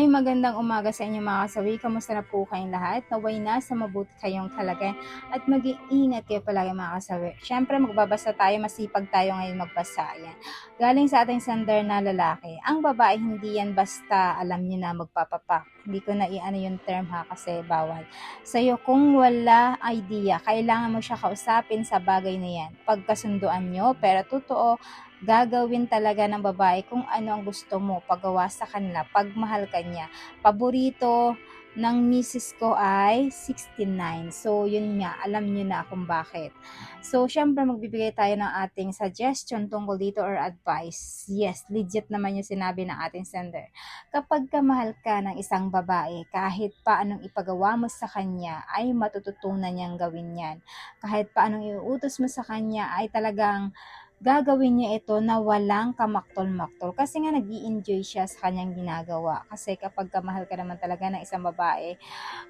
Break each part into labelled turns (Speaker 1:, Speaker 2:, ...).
Speaker 1: magandang umaga sa inyo mga kasawi. Kamusta na po kayong lahat? Naway nasa mabuti kayong kalagayan at mag-iingat kayo palagi mga kasawi. Siyempre magbabasa tayo, masipag tayo ngayon magbasa. Yan. Galing sa ating sender na lalaki. Ang babae hindi yan basta alam niyo na magpapapak. Hindi ko na iano yung term ha kasi bawal. Sa'yo kung wala idea, kailangan mo siya kausapin sa bagay na yan. Pagkasunduan nyo, pero totoo, gagawin talaga ng babae kung ano ang gusto mo, pagawa sa kanila, pagmahal ka niya. Paborito ng misis ko ay 69. So, yun nga, alam niyo na kung bakit. So, syempre magbibigay tayo ng ating suggestion tungkol dito or advice. Yes, legit naman yung sinabi ng ating sender. Kapag kamahal ka ng isang babae, kahit pa anong ipagawa mo sa kanya, ay matututunan niyang gawin yan. Kahit pa anong iuutos mo sa kanya, ay talagang gagawin niya ito na walang kamaktol-maktol kasi nga nag-i-enjoy siya sa kanyang ginagawa. Kasi kapag kamahal ka naman talaga ng isang babae,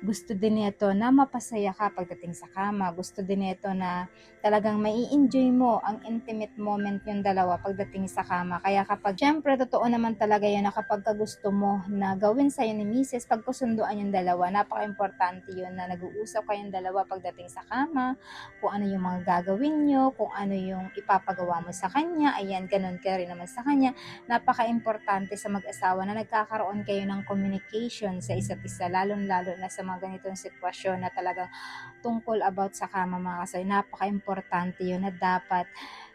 Speaker 1: gusto din nito na mapasaya ka pagdating sa kama. Gusto din nito na talagang mai-enjoy mo ang intimate moment yung dalawa pagdating sa kama. Kaya kapag, syempre, totoo naman talaga yun na kapag gusto mo na gawin sa'yo ni Mrs., pagkusunduan yung dalawa, napaka-importante yun na nag-uusap kayong dalawa pagdating sa kama, kung ano yung mga gagawin nyo, kung ano yung ipapagawa mo sa kanya, ayan, ganun ka rin naman sa kanya. Napaka-importante sa mag-asawa na nagkakaroon kayo ng communication sa isa't isa, lalong-lalo na sa mga ganitong sitwasyon na talagang tungkol about sa kama mga kasay. Napaka-importante yun na dapat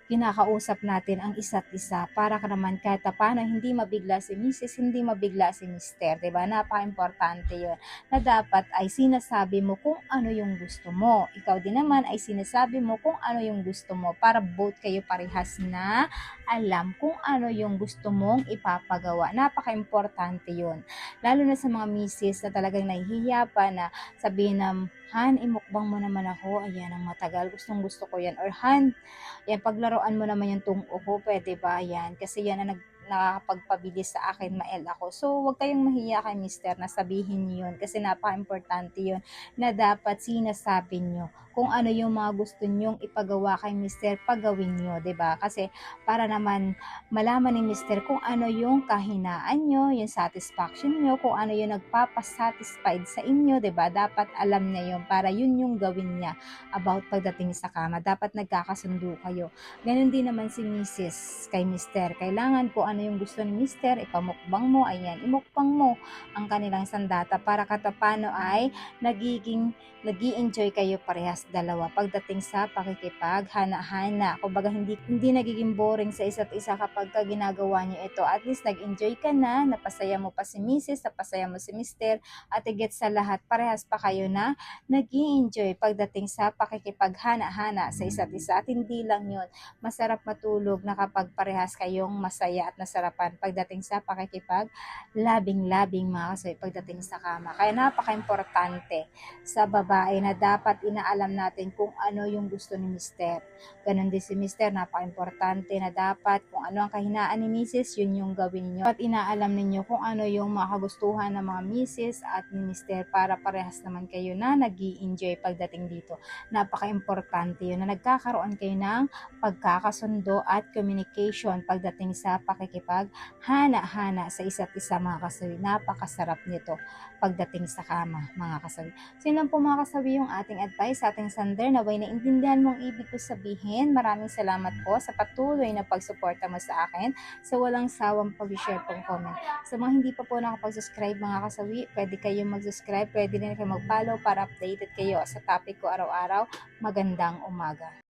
Speaker 1: kinakausap natin ang isa't isa para ka naman kahit paano hindi mabigla si Mrs., hindi mabigla si Mister, 'di ba? Napaka-importante 'yon na dapat ay sinasabi mo kung ano yung gusto mo. Ikaw din naman ay sinasabi mo kung ano yung gusto mo para both kayo parehas na alam kung ano yung gusto mong ipapagawa. Napaka-importante 'yon. Lalo na sa mga misis na talagang nahihiya pa na sabihin na, Han, imukbang mo naman ako. Ayan, ang matagal. Gustong gusto ko yan. Or, Han, yan, paglaruan mo naman yung tungo ko, pwede ba? Yan, kasi yan ang nakakapagpabilis sa akin, mael ako. So, huwag kayong mahiya kay mister na sabihin niyo yun kasi napaka-importante yun na dapat sinasabi niyo kung ano yung mga gusto nyong ipagawa kay mister, pagawin nyo, 'di ba? Kasi para naman malaman ni mister kung ano yung kahinaan nyo, yung satisfaction nyo, kung ano yung nagpapasatisfied sa inyo, 'di ba? Dapat alam niya yun para yun yung gawin niya about pagdating sa kama. Dapat nagkakasundo kayo. Ganon din naman si Mrs. kay Mister. Kailangan kung ano yung gusto ni Mister, ipamukbang mo, ayan, imukbang mo ang kanilang sandata para katapano ay nag-i-enjoy kayo parehas dalawa pagdating sa pakikipaghana-hana. Kumbaga hindi nagiging boring sa isa't isa kapag ginagawa niyo ito. At least nag-enjoy ka na, napasaya mo pa si Mrs., napasaya mo si Mister, at higit sa lahat, parehas pa kayo na nag-i-enjoy pagdating sa pakikipaghana-hana sa isa't isa. At hindi lang yun, masarap matulog na kapag parehas kayong masaya at nasarapan pagdating sa pakikipag labing-labing mga kasoy pagdating sa kama. Kaya napaka-importante sa babae na dapat inaalam natin kung ano yung gusto ni Mister. Ganon din si Mister, napaka-importante na dapat kung ano ang kahinaan ni Mrs., yun yung gawin nyo. At inaalam ninyo kung ano yung makagustuhan ng mga Mrs. at ni Mister para parehas naman kayo na nag-i-enjoy pagdating dito. Napaka-importante yun na nagkakaroon kayo ng pagkakasundo at communication pagdating sa pakikipaghana-hana sa isa't isa mga kasawi. Napakasarap nito pagdating sa kama mga kasawi. So yun lang po mga kasawi yung ating advice sa ating sender. Naway naintindihan mong ibig ko sabihin. Maraming salamat po sa patuloy na pagsuporta mo sa akin sa walang sawang pag-share pong comment. Sa mga hindi pa po nakapag-subscribe mga kasawi, pwede kayong mag-subscribe, pwede din kayo mag-follow para updated kayo sa topic ko araw-araw. Magandang umaga.